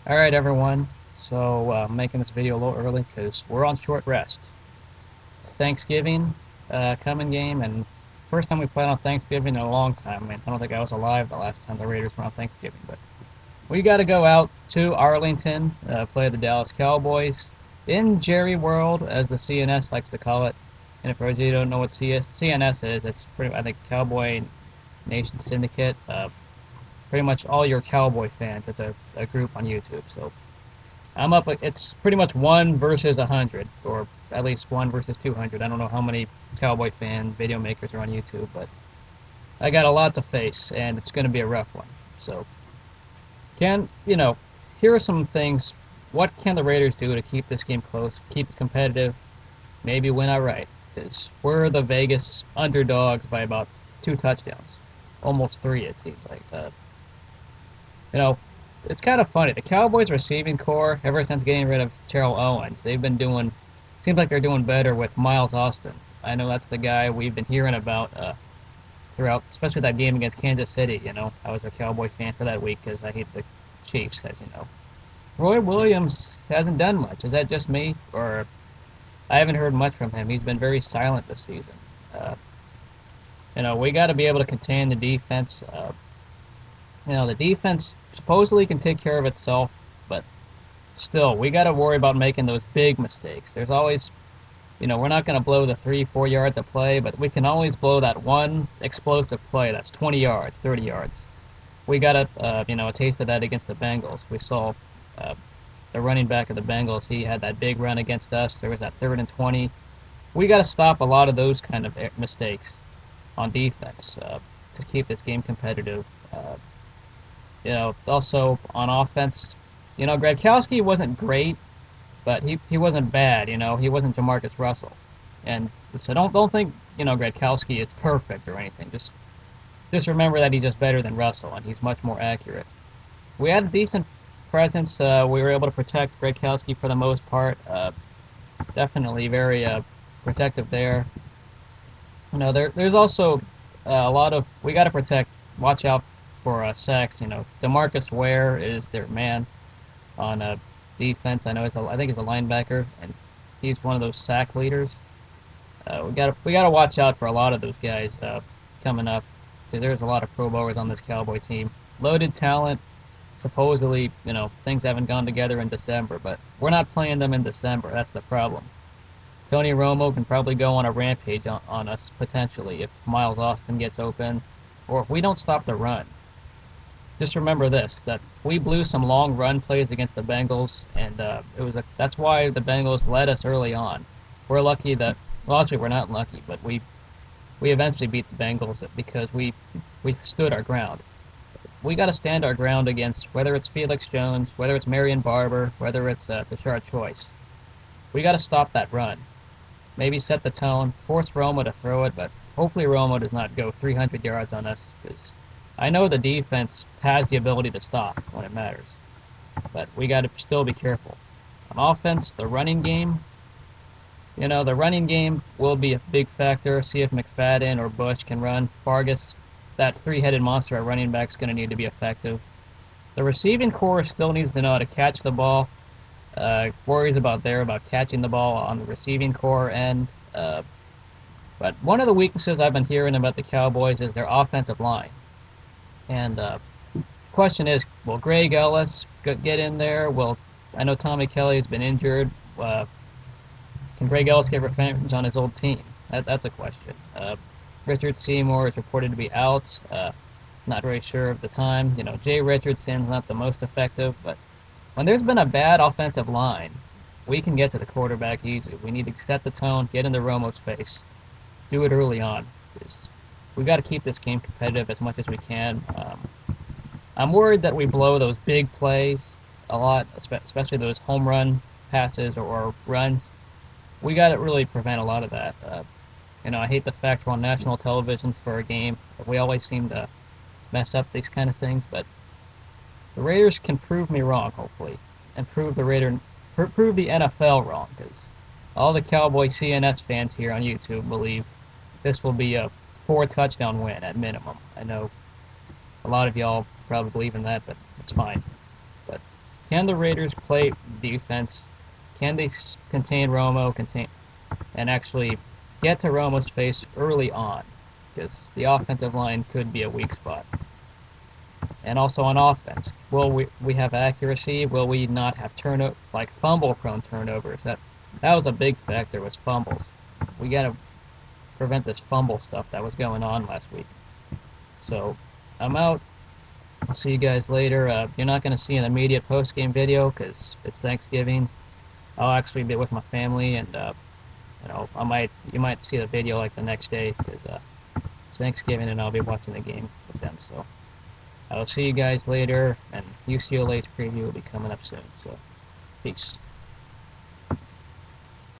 Alright everyone, so I'm making this video a little early because we're on short rest. It's Thanksgiving coming game, and first time we played on Thanksgiving in a long time. I mean, I don't think I was alive the last time the Raiders were on Thanksgiving, but we got to go out to Arlington, play the Dallas Cowboys in Jerry World, as the CNS likes to call it. And for those of you who don't know what CNS is, it's pretty, I think, Cowboy Nation Syndicate. Pretty much all your Cowboy fans. It's a group on YouTube, so I'm up. It's pretty much 1 versus 100, or at least 1 versus 200. I don't know how many Cowboy fan video makers are on YouTube, but I got a lot to face, and it's going to be a rough one. So, here are some things. What can the Raiders do to keep this game close, keep it competitive, maybe win outright? Because we're the Vegas underdogs by about 2 touchdowns, almost 3 it seems like. You know, it's kind of funny. The Cowboys receiving core, ever since getting rid of Terrell Owens, they've been doing, seems like they're doing better with Miles Austin. I know that's the guy we've been hearing about throughout, especially that game against Kansas City. I was a Cowboy fan for that week because I hate the Chiefs, as you know. Roy Williams hasn't done much. Is that just me? Or I haven't heard much from him. He's been very silent this season. Uh, we got to be able to contain the defense. The defense supposedly can take care of itself, but still, we got to worry about making those big mistakes. There's always, we're not going to blow the 3-4 yards of play, but we can always blow that one explosive play that's 20 yards, 30 yards. We got a taste of that against the Bengals. We saw uh, the running back of the Bengals. He had that big run against us. There was that 3rd and 20. We got to stop a lot of those kind of mistakes on defense to keep this game competitive. Also on offense, Gradkowski wasn't great, but he wasn't bad. He wasn't Jamarcus Russell, and so don't think Gradkowski is perfect or anything. Just remember that he's just better than Russell, and he's much more accurate. We had a decent presence. We were able to protect Gradkowski for the most part. Definitely very protective there. There's also a lot of we got to watch out for sacks. Demarcus Ware is their man on defense. I think he's a linebacker, and he's one of those sack leaders. We gotta watch out for a lot of those guys coming up, because there's a lot of Pro Bowlers on this Cowboy team. Loaded talent. Supposedly, things haven't gone together in December, but we're not playing them in December. That's the problem. Tony Romo can probably go on a rampage on us potentially if Miles Austin gets open, or if we don't stop the run. Just remember this: that we blew some long run plays against the Bengals, and that's why the Bengals led us early on. We're lucky that, well, actually we're not lucky, but we eventually beat the Bengals because we stood our ground. We got to stand our ground against, whether it's Felix Jones, whether it's Marion Barber, whether it's Tashard Choice. We got to stop that run. Maybe set the tone, force Romo to throw it, but hopefully Romo does not go 300 yards on us, because I know the defense has the ability to stop when it matters, but we got to still be careful. On offense, the running game, the running game will be a big factor. See if McFadden or Bush can run. Fargas, that three-headed monster at running back, is going to need to be effective. The receiving core still needs to know how to catch the ball. Worries about catching the ball on the receiving core end. But one of the weaknesses I've been hearing about the Cowboys is their offensive line. And the question is, will Greg Ellis get in there? I know Tommy Kelly's been injured. Can Greg Ellis get revenge on his old team? That's a question. Richard Seymour is reported to be out. Not very sure of the time. Jay Richardson's not the most effective, but when there's been a bad offensive line, we can get to the quarterback easily. We need to set the tone, get into Romo's face, do it early on. We've got to keep this game competitive as much as we can. I'm worried that we blow those big plays a lot, especially those home run passes or runs. We got to really prevent a lot of that. I hate the fact we're on national television for a game. We always seem to mess up these kind of things, but the Raiders can prove me wrong, hopefully, and prove the NFL wrong, because all the Cowboy CNS fans here on YouTube believe this will be a 4-touchdown win at minimum. I know a lot of y'all probably believe in that, but it's fine. But Can the Raiders play defense? Can they contain Romo, and actually get to Romo's face early on? Because the offensive line could be a weak spot. And also on offense, will we have accuracy? Will we not have fumble-prone turnovers? That was a big factor, was fumbles. We got to prevent this fumble stuff that was going on last week. So I'm out. I'll see you guys later. You're not going to see an immediate post-game video because it's Thanksgiving. I'll actually be with my family, and you might see the video like the next day because it's Thanksgiving, and I'll be watching the game with them. So I'll see you guys later, and UCLA's preview will be coming up soon. So peace.